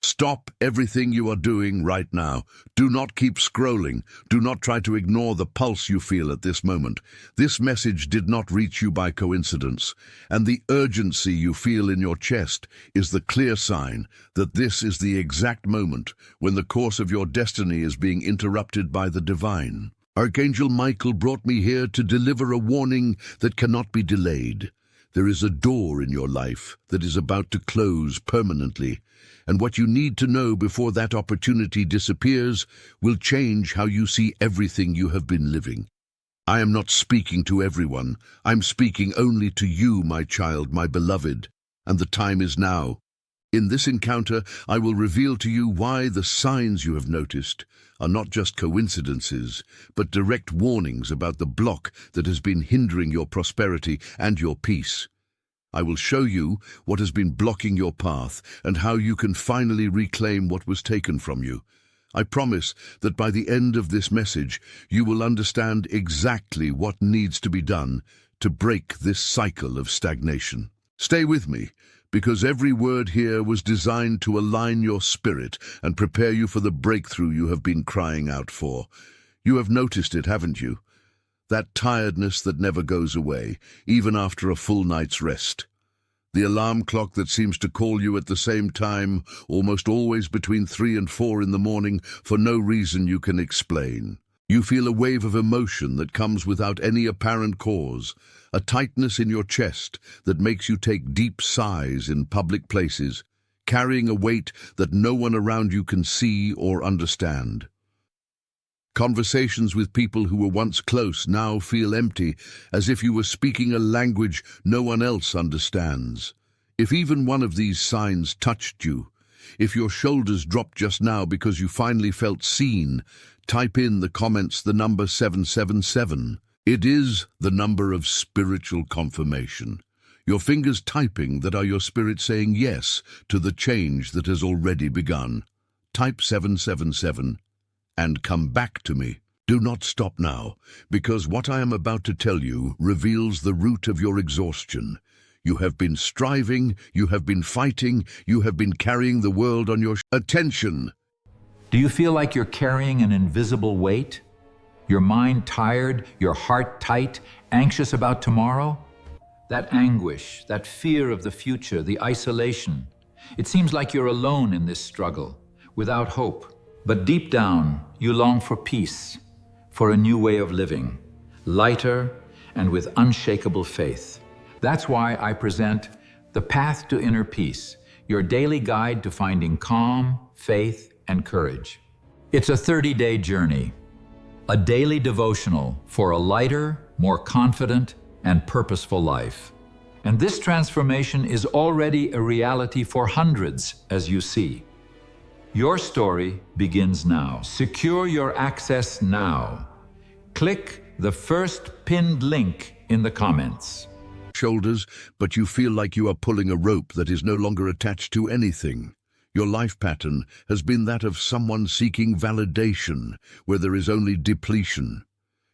Stop everything you are doing right now. Do not keep scrolling. Do not try to ignore the pulse you feel at this moment. This message did not reach you by coincidence, and the urgency you feel in your chest is the clear sign that this is the exact moment when the course of your destiny is being interrupted by the divine. Archangel Michael brought me here to deliver a warning that cannot be delayed. There is a door in your life that is about to close permanently, and what you need to know before that opportunity disappears will change how you see everything you have been living. I am not speaking to everyone. I'm speaking only to you, my child, my beloved, and the time is now. In this encounter, I will reveal to you why the signs you have noticed are not just coincidences, but direct warnings about the block that has been hindering your prosperity and your peace. I will show you what has been blocking your path and how you can finally reclaim what was taken from you. I promise that by the end of this message, you will understand exactly what needs to be done to break this cycle of stagnation. Stay with me, because every word here was designed to align your spirit and prepare you for the breakthrough you have been crying out for. You have noticed it, haven't you? That tiredness that never goes away, even after a full night's rest. The alarm clock that seems to call you at the same time, almost always between 3 and 4 in the morning, for no reason you can explain. You feel a wave of emotion that comes without any apparent cause, a tightness in your chest that makes you take deep sighs in public places, carrying a weight that no one around you can see or understand. Conversations with people who were once close now feel empty, as if you were speaking a language no one else understands. If even one of these signs touched you, if your shoulders dropped just now because you finally felt seen, type in the comments the number 777. It is the number of spiritual confirmation. Your fingers typing that are your spirit saying yes to the change that has already begun. Type 777. And come back to me. Do not stop now, because what I am about to tell you reveals the root of your exhaustion. You have been striving, you have been fighting, you have been carrying the world on your attention. Do you feel like you're carrying an invisible weight? Your mind tired, your heart tight, anxious about tomorrow? That anguish, that fear of the future, the isolation. It seems like you're alone in this struggle, without hope. But deep down, you long for peace, for a new way of living, lighter and with unshakable faith. That's why I present The Path to Inner Peace, your daily guide to finding calm, faith, and courage. It's a 30-day journey, a daily devotional for a lighter, more confident, and purposeful life. And this transformation is already a reality for hundreds, as you see. Your story begins now. Secure your access now. Click the first pinned link in the comments. Shoulders, but you feel like you are pulling a rope that is no longer attached to anything. Your life pattern has been that of someone seeking validation, where there is only depletion.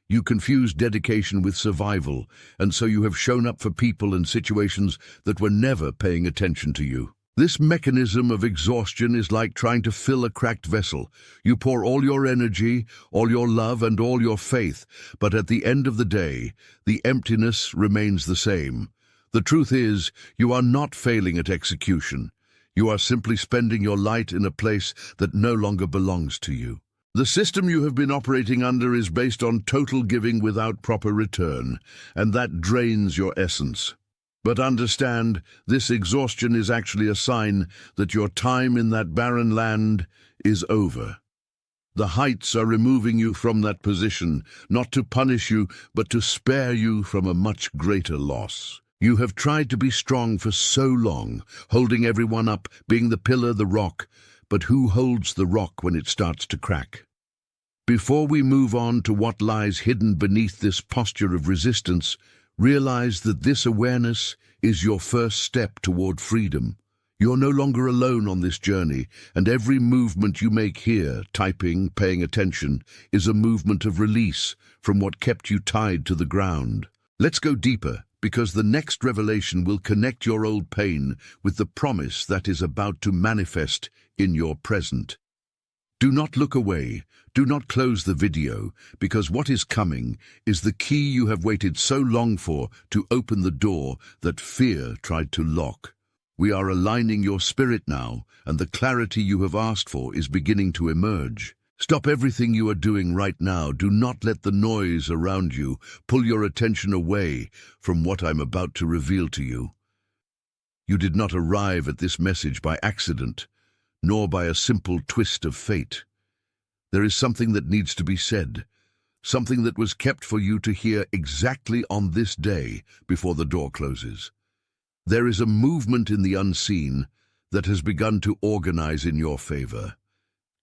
You confuse dedication with survival, and so you have shown up for people and situations that were never paying attention to you. This mechanism of exhaustion is like trying to fill a cracked vessel. You pour all your energy, all your love, and all your faith, but at the end of the day, the emptiness remains the same. The truth is, you are not failing at execution. You are simply spending your light in a place that no longer belongs to you. The system you have been operating under is based on total giving without proper return, and that drains your essence. But understand, this exhaustion is actually a sign that your time in that barren land is over. The heights are removing you from that position, not to punish you, but to spare you from a much greater loss. You have tried to be strong for so long, holding everyone up, being the pillar, the rock, but who holds the rock when it starts to crack? Before we move on to what lies hidden beneath this posture of resistance, realize that this awareness is your first step toward freedom. You're no longer alone on this journey, and every movement you make here, typing, paying attention, is a movement of release from what kept you tied to the ground. Let's go deeper, because the next revelation will connect your old pain with the promise that is about to manifest in your present. Do not look away. Do not close the video, because what is coming is the key you have waited so long for to open the door that fear tried to lock. We are aligning your spirit now, and the clarity you have asked for is beginning to emerge. Stop everything you are doing right now. Do not let the noise around you pull your attention away from what I'm about to reveal to you. You did not arrive at this message by accident, nor by a simple twist of fate. There is something that needs to be said, something that was kept for you to hear exactly on this day before the door closes. There is a movement in the unseen that has begun to organize in your favor,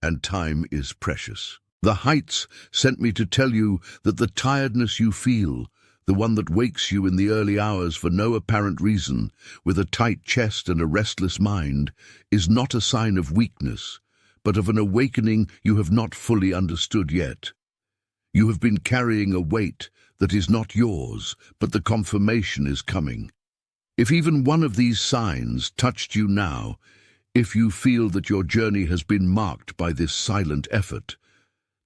and time is precious. The heights sent me to tell you that the tiredness you feel, the one that wakes you in the early hours for no apparent reason, with a tight chest and a restless mind, is not a sign of weakness, but of an awakening you have not fully understood yet. You have been carrying a weight that is not yours, but the confirmation is coming. If even one of these signs touched you now, if you feel that your journey has been marked by this silent effort,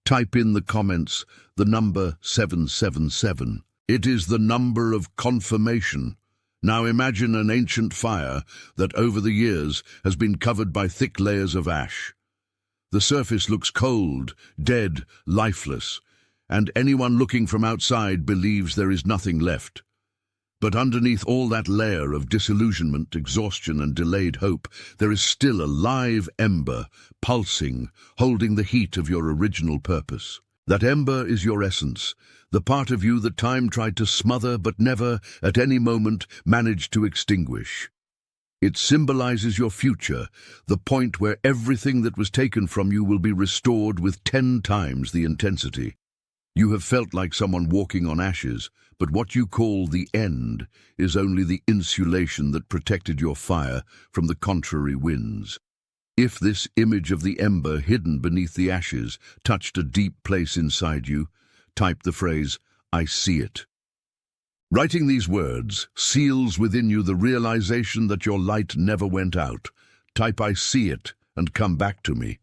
type in the comments the number 777. It is the number of confirmation. Now imagine an ancient fire that over the years has been covered by thick layers of ash. The surface looks cold, dead, lifeless, and anyone looking from outside believes there is nothing left. But underneath all that layer of disillusionment, exhaustion, and delayed hope, there is still a live ember, pulsing, holding the heat of your original purpose. That ember is your essence, the part of you that time tried to smother but never, at any moment, managed to extinguish. It symbolizes your future, the point where everything that was taken from you will be restored with 10 times the intensity. You have felt like someone walking on ashes, but what you call the end is only the insulation that protected your fire from the contrary winds. If this image of the ember hidden beneath the ashes touched a deep place inside you, type the phrase, "I see it." Writing these words seals within you the realization that your light never went out. Type "I see it" and come back to me.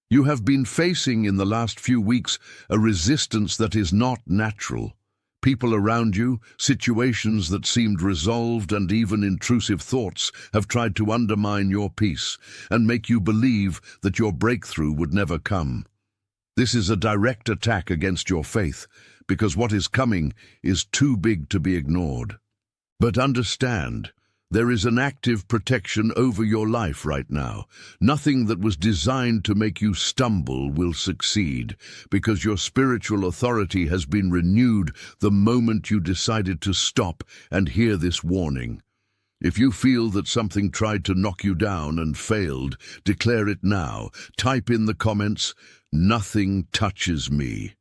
You have been facing in the last few weeks a resistance that is not natural. People around you, situations that seemed resolved, and even intrusive thoughts have tried to undermine your peace and make you believe that your breakthrough would never come. This is a direct attack against your faith, because what is coming is too big to be ignored. But understand, there is an active protection over your life right now. Nothing that was designed to make you stumble will succeed, because your spiritual authority has been renewed the moment you decided to stop and hear this warning. If you feel that something tried to knock you down and failed, declare it now. Type in the comments, "Nothing touches me."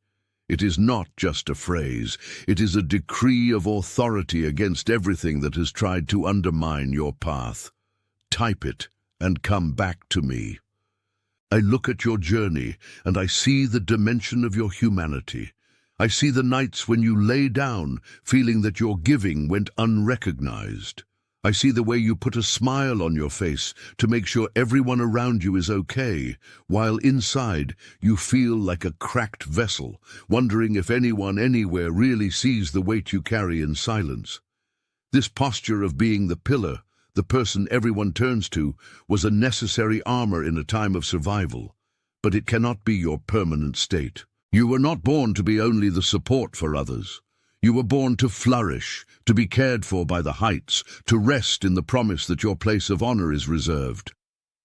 It is not just a phrase. It is a decree of authority against everything that has tried to undermine your path. Type it and come back to me. I look at your journey and I see the dimension of your humanity. I see the nights when you lay down, feeling that your giving went unrecognized. I see the way you put a smile on your face to make sure everyone around you is okay, while inside you feel like a cracked vessel, wondering if anyone anywhere really sees the weight you carry in silence. This posture of being the pillar, the person everyone turns to, was a necessary armor in a time of survival, but it cannot be your permanent state. You were not born to be only the support for others. You were born to flourish, to be cared for by the heights, to rest in the promise that your place of honor is reserved.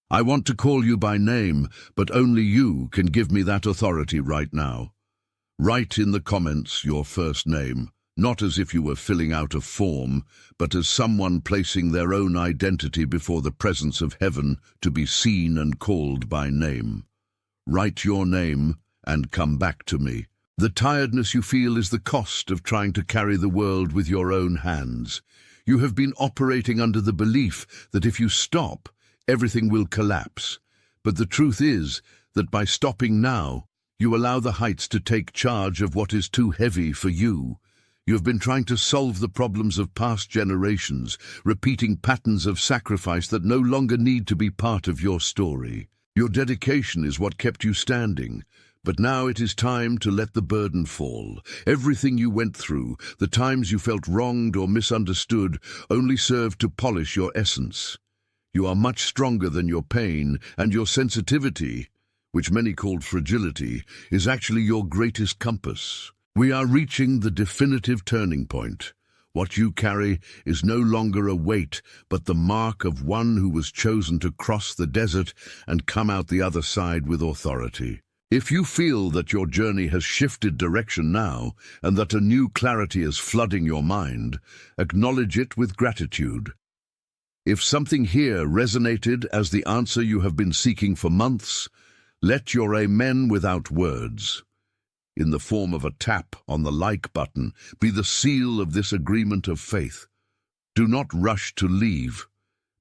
I want to call you by name, but only you can give me that authority right now. Write in the comments your first name, not as if you were filling out a form, but as someone placing their own identity before the presence of heaven to be seen and called by name. Write your name and come back to me. The tiredness you feel is the cost of trying to carry the world with your own hands. You have been operating under the belief that if you stop, everything will collapse. But the truth is that by stopping now, you allow the heights to take charge of what is too heavy for you. You have been trying to solve the problems of past generations, repeating patterns of sacrifice that no longer need to be part of your story. Your dedication is what kept you standing, but now it is time to let the burden fall. Everything you went through, the times you felt wronged or misunderstood, only served to polish your essence. You are much stronger than your pain, and your sensitivity, which many called fragility, is actually your greatest compass. We are reaching the definitive turning point. What you carry is no longer a weight, but the mark of one who was chosen to cross the desert and come out the other side with authority. If you feel that your journey has shifted direction now, and that a new clarity is flooding your mind, acknowledge it with gratitude. If something here resonated as the answer you have been seeking for months, let your amen without words, in the form of a tap on the like button, be the seal of this agreement of faith. Do not rush to leave,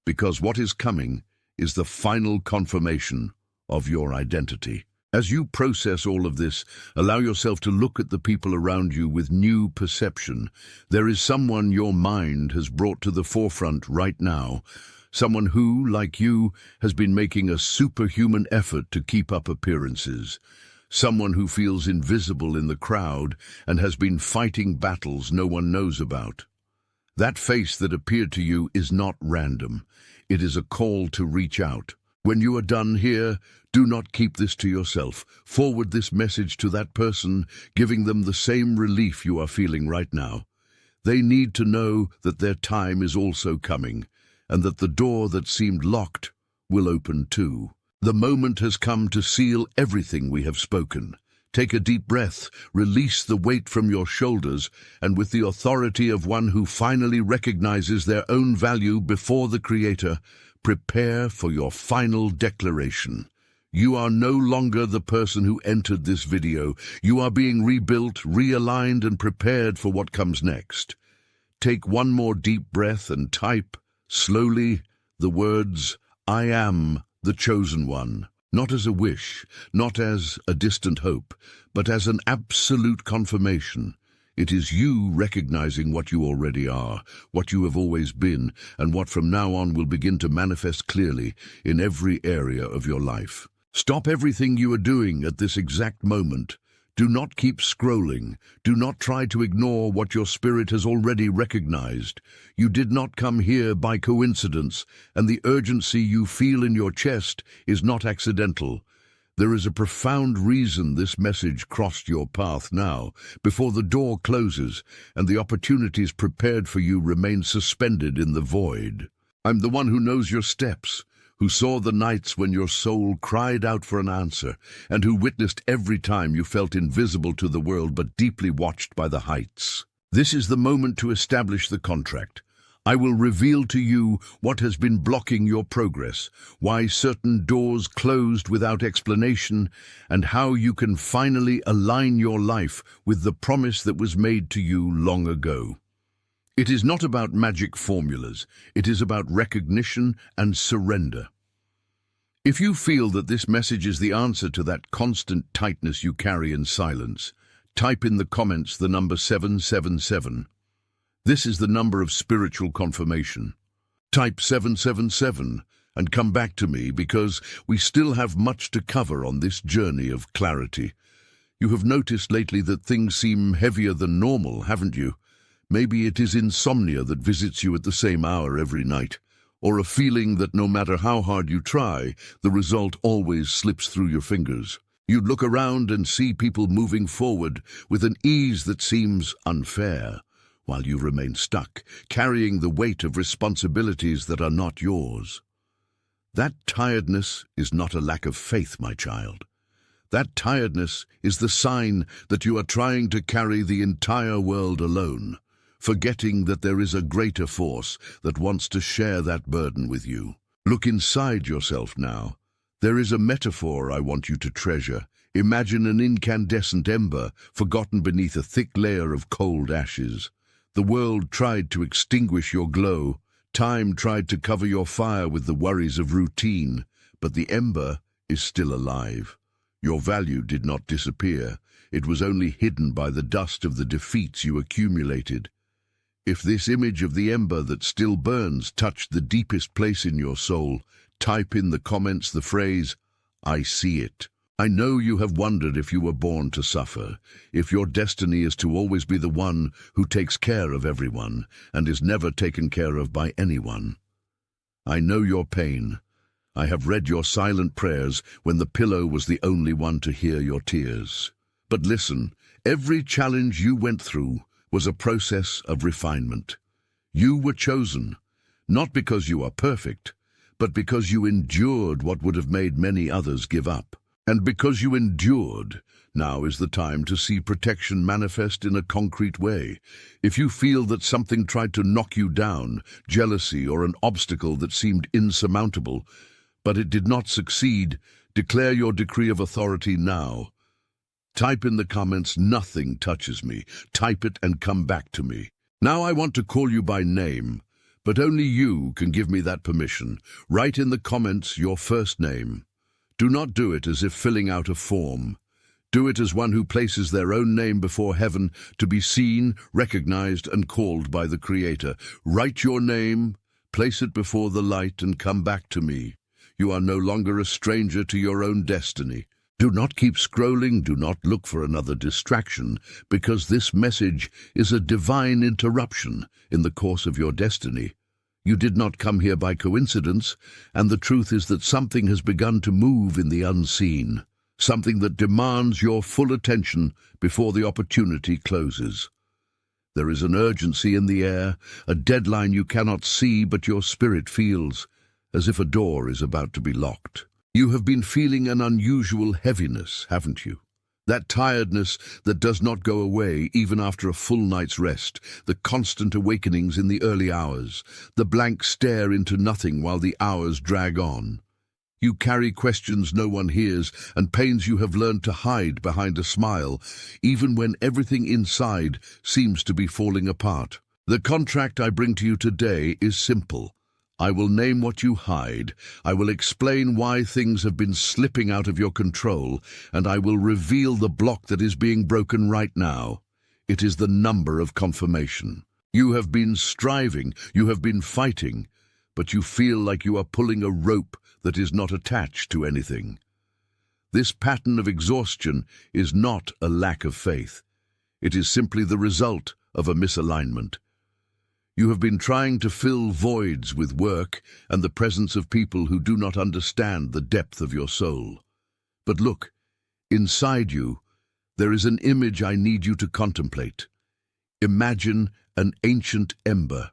because what is coming is the final confirmation of your identity. As you process all of this, allow yourself to look at the people around you with new perception. There is someone your mind has brought to the forefront right now, someone who, like you, has been making a superhuman effort to keep up appearances. Someone who feels invisible in the crowd and has been fighting battles no one knows about. That face that appeared to you is not random. It is a call to reach out. When you are done here, do not keep this to yourself. Forward this message to that person, giving them the same relief you are feeling right now. They need to know that their time is also coming, and that the door that seemed locked will open too. The moment has come to seal everything we have spoken. Take a deep breath, release the weight from your shoulders, and with the authority of one who finally recognizes their own value before the Creator, prepare for your final declaration. You are no longer the person who entered this video. You are being rebuilt, realigned, and prepared for what comes next. Take one more deep breath and type, slowly, the words, "I am the chosen one," not as a wish, not as a distant hope, but as an absolute confirmation. It is you recognizing what you already are, what you have always been, and what from now on will begin to manifest clearly in every area of your life. Stop everything you are doing at this exact moment. Do not keep scrolling. Do not try to ignore what your spirit has already recognized. You did not come here by coincidence, and the urgency you feel in your chest is not accidental. There is a profound reason this message crossed your path now, before the door closes and the opportunities prepared for you remain suspended in the void. I'm the one who knows your steps, who saw the nights when your soul cried out for an answer, and who witnessed every time you felt invisible to the world but deeply watched by the heights. This is the moment to establish the contract. I will reveal to you what has been blocking your progress, why certain doors closed without explanation, and how you can finally align your life with the promise that was made to you long ago. It is not about magic formulas. It is about recognition and surrender. If you feel that this message is the answer to that constant tightness you carry in silence, type in the comments the number 777. This is the number of spiritual confirmation. Type 777 and come back to me, because we still have much to cover on this journey of clarity. You have noticed lately that things seem heavier than normal, haven't you? Maybe it is insomnia that visits you at the same hour every night, or a feeling that no matter how hard you try, the result always slips through your fingers. You'd look around and see people moving forward with an ease that seems unfair, while you remain stuck, carrying the weight of responsibilities that are not yours. That tiredness is not a lack of faith, my child. That tiredness is the sign that you are trying to carry the entire world alone, forgetting that there is a greater force that wants to share that burden with you. Look inside yourself now. There is a metaphor I want you to treasure. Imagine an incandescent ember forgotten beneath a thick layer of cold ashes. The world tried to extinguish your glow. Time tried to cover your fire with the worries of routine, but the ember is still alive. Your value did not disappear. It was only hidden by the dust of the defeats you accumulated. If this image of the ember that still burns touched the deepest place in your soul, type in the comments the phrase, "I see it." I know you have wondered if you were born to suffer, if your destiny is to always be the one who takes care of everyone and is never taken care of by anyone. I know your pain. I have read your silent prayers when the pillow was the only one to hear your tears. But listen, every challenge you went through was a process of refinement. You were chosen, not because you are perfect, but because you endured what would have made many others give up. And because you endured, now is the time to see protection manifest in a concrete way. If you feel that something tried to knock you down, jealousy or an obstacle that seemed insurmountable, but it did not succeed, declare your decree of authority now. Type in the comments, "Nothing touches me." Type it and come back to me. Now I want to call you by name, but only you can give me that permission. Write in the comments your first name. Do not do it as if filling out a form. Do it as one who places their own name before heaven to be seen, recognized, and called by the Creator. Write your name, place it before the light, and come back to me. You are no longer a stranger to your own destiny. Do not keep scrolling, do not look for another distraction, because this message is a divine interruption in the course of your destiny. You did not come here by coincidence, and the truth is that something has begun to move in the unseen, something that demands your full attention before the opportunity closes. There is an urgency in the air, a deadline you cannot see but your spirit feels, as if a door is about to be locked. You have been feeling an unusual heaviness, haven't you? That tiredness that does not go away even after a full night's rest, the constant awakenings in the early hours, the blank stare into nothing while the hours drag on. You carry questions no one hears and pains you have learned to hide behind a smile, even when everything inside seems to be falling apart. The contract I bring to you today is simple. I will name what you hide, I will explain why things have been slipping out of your control, and I will reveal the block that is being broken right now. It is the number of confirmation. You have been striving, you have been fighting, but you feel like you are pulling a rope that is not attached to anything. This pattern of exhaustion is not a lack of faith. It is simply the result of a misalignment. You have been trying to fill voids with work and the presence of people who do not understand the depth of your soul. But look, inside you, there is an image I need you to contemplate. Imagine an ancient ember,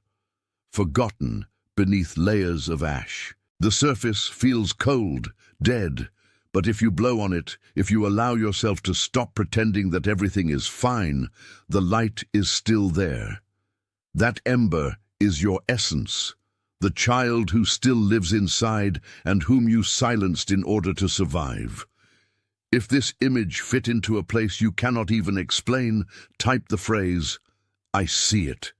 forgotten beneath layers of ash. The surface feels cold, dead, but if you blow on it, if you allow yourself to stop pretending that everything is fine, the light is still there. That ember is your essence, the child who still lives inside and whom you silenced in order to survive. If this image fit into a place you cannot even explain, type the phrase, "I see it."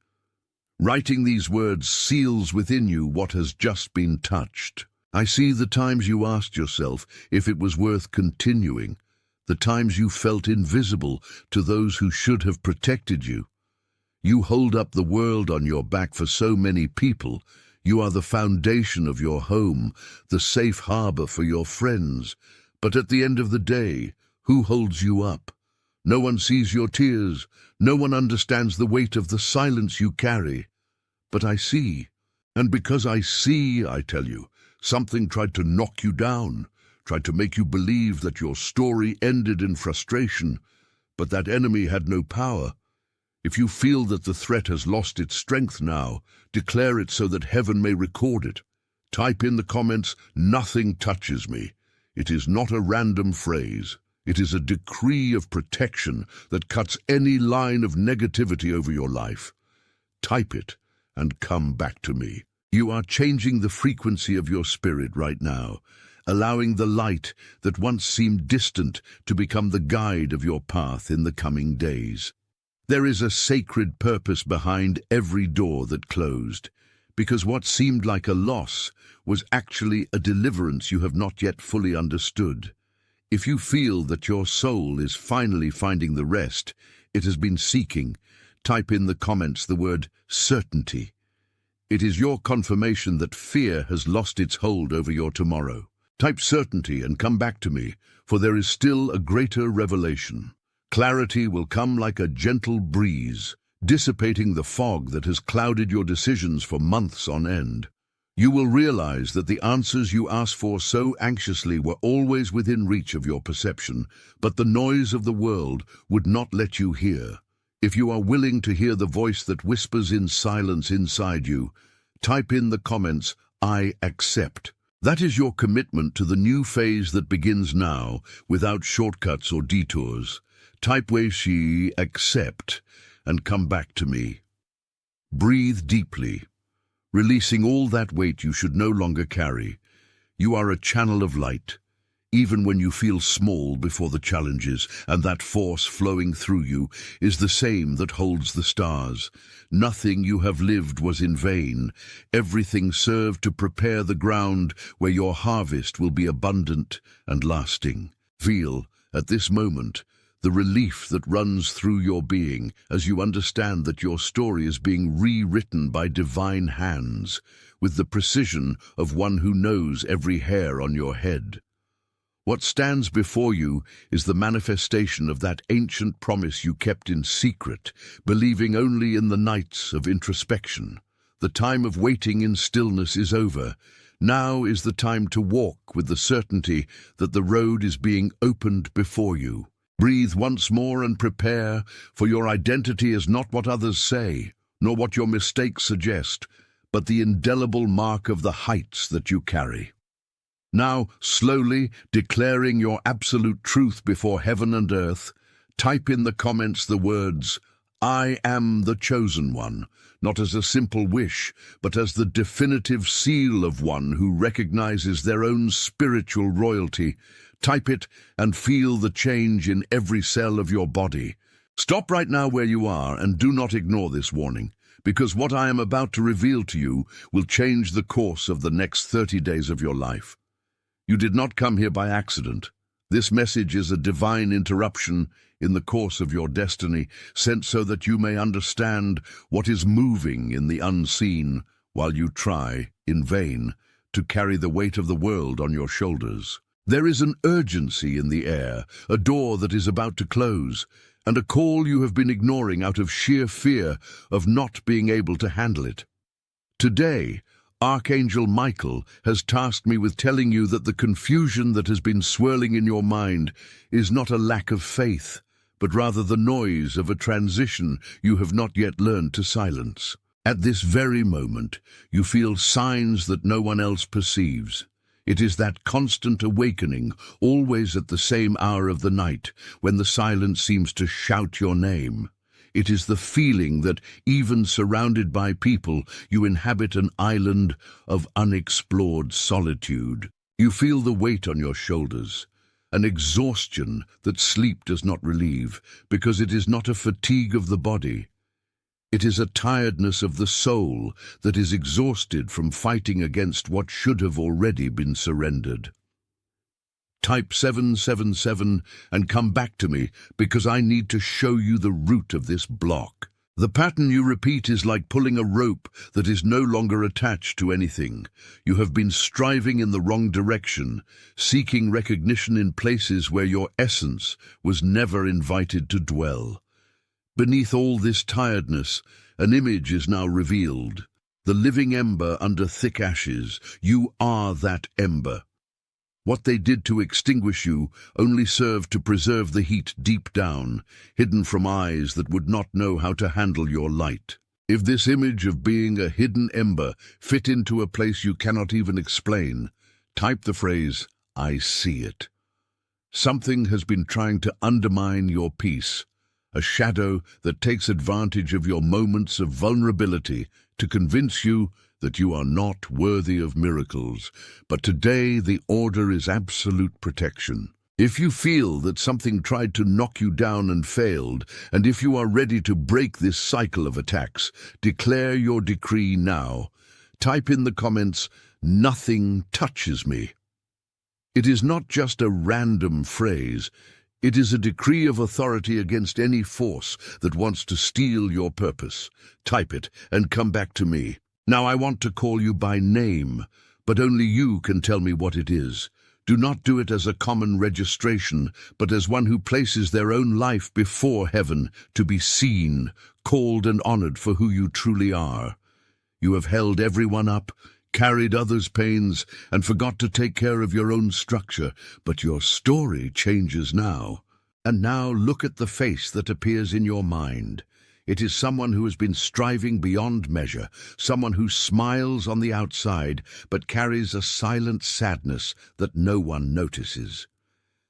Writing these words seals within you what has just been touched. I see the times you asked yourself if it was worth continuing, the times you felt invisible to those who should have protected you. You hold up the world on your back for so many people. You are the foundation of your home, the safe harbor for your friends. But at the end of the day, who holds you up? No one sees your tears. No one understands the weight of the silence you carry. But I see. And because I see, I tell you, something tried to knock you down, tried to make you believe that your story ended in frustration. But that enemy had no power. If you feel that the threat has lost its strength now, declare it so that heaven may record it. Type in the comments, "Nothing touches me." It is not a random phrase. It is a decree of protection that cuts any line of negativity over your life. Type it and come back to me. You are changing the frequency of your spirit right now, allowing the light that once seemed distant to become the guide of your path in the coming days. There is a sacred purpose behind every door that closed, because what seemed like a loss was actually a deliverance you have not yet fully understood. If you feel that your soul is finally finding the rest it has been seeking, type in the comments the word certainty. It is your confirmation that fear has lost its hold over your tomorrow. Type certainty and come back to me, for there is still a greater revelation. Clarity will come like a gentle breeze, dissipating the fog that has clouded your decisions for months on end. You will realize that the answers you asked for so anxiously were always within reach of your perception, but the noise of the world would not let you hear. If you are willing to hear the voice that whispers in silence inside you, type in the comments, "I accept." That is your commitment to the new phase that begins now, without shortcuts or detours. Type "Weishi accept" and come back to me. Breathe deeply, releasing all that weight you should no longer carry. You are a channel of light, even when you feel small before the challenges, and that force flowing through you is the same that holds the stars. Nothing you have lived was in vain. Everything served to prepare the ground where your harvest will be abundant and lasting. Feel, at this moment, the relief that runs through your being as you understand that your story is being rewritten by divine hands, with the precision of one who knows every hair on your head. What stands before you is the manifestation of that ancient promise you kept in secret, believing only in the nights of introspection. The time of waiting in stillness is over. Now is the time to walk with the certainty that the road is being opened before you. Breathe once more and prepare, for your identity is not what others say, nor what your mistakes suggest, but the indelible mark of the heights that you carry. Now, slowly, declaring your absolute truth before heaven and earth, type in the comments the words, "I am the chosen one," not as a simple wish, but as the definitive seal of one who recognizes their own spiritual royalty. Type it and feel the change in every cell of your body. Stop right now where you are and do not ignore this warning, because what I am about to reveal to you will change the course of the next 30 days of your life. You did not come here by accident. This message is a divine interruption in the course of your destiny, sent so that you may understand what is moving in the unseen while you try, in vain, to carry the weight of the world on your shoulders. There is an urgency in the air, a door that is about to close, and a call you have been ignoring out of sheer fear of not being able to handle it. Today, Archangel Michael has tasked me with telling you that the confusion that has been swirling in your mind is not a lack of faith, but rather the noise of a transition you have not yet learned to silence. At this very moment, you feel signs that no one else perceives. It is that constant awakening, always at the same hour of the night, when the silence seems to shout your name. It is the feeling that, even surrounded by people, you inhabit an island of unexplored solitude. You feel the weight on your shoulders, an exhaustion that sleep does not relieve, because it is not a fatigue of the body. It is a tiredness of the soul that is exhausted from fighting against what should have already been surrendered. Type 777 and come back to me, because I need to show you the root of this block. The pattern you repeat is like pulling a rope that is no longer attached to anything. You have been striving in the wrong direction, seeking recognition in places where your essence was never invited to dwell. Beneath all this tiredness, an image is now revealed. The living ember under thick ashes. You are that ember. What they did to extinguish you only served to preserve the heat deep down, hidden from eyes that would not know how to handle your light. If this image of being a hidden ember fit into a place you cannot even explain, type the phrase, "I see it." Something has been trying to undermine your peace, a shadow that takes advantage of your moments of vulnerability to convince you that you are not worthy of miracles. But today the order is absolute protection. If you feel that something tried to knock you down and failed, and if you are ready to break this cycle of attacks, declare your decree now. Type in the comments, "Nothing touches me." It is not just a random phrase. It is a decree of authority against any force that wants to steal your purpose. Type it and come back to me. Now I want to call you by name, but only you can tell me what it is. Do not do it as a common registration, but as one who places their own life before heaven to be seen, called and honored for who you truly are. You have held everyone up, carried others' pains, and forgot to take care of your own structure, but your story changes now. And now look at the face that appears in your mind. It is someone who has been striving beyond measure, someone who smiles on the outside, but carries a silent sadness that no one notices.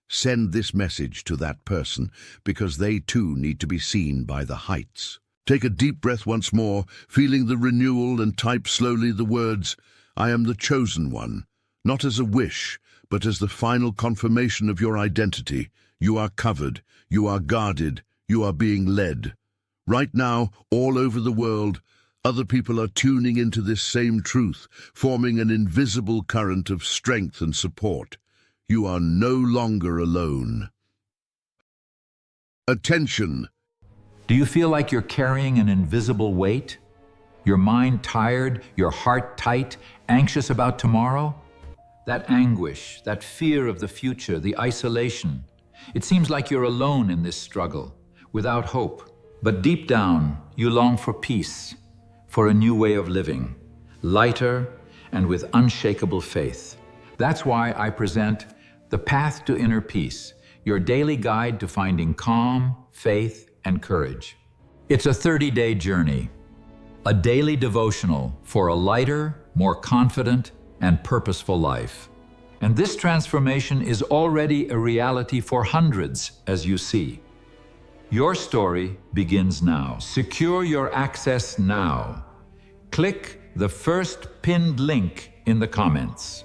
Send this message to that person, because they too need to be seen by the heights. Take a deep breath once more, feeling the renewal, and type slowly the words, "I am the chosen one," not as a wish, but as the final confirmation of your identity. You are covered, you are guarded, you are being led. Right now, all over the world, other people are tuning into this same truth, forming an invisible current of strength and support. You are no longer alone. Attention! Do you feel like you're carrying an invisible weight? Your mind tired, your heart tight, anxious about tomorrow? That anguish, that fear of the future, the isolation. It seems like you're alone in this struggle, without hope. But deep down, you long for peace, for a new way of living, lighter and with unshakable faith. That's why I present The Path to Inner Peace, your daily guide to finding calm, faith, and courage. It's a 30-day journey, a daily devotional for a lighter, more confident, and purposeful life. And this transformation is already a reality for hundreds, as you see. Your story begins now. Secure your access now. Click the first pinned link in the comments.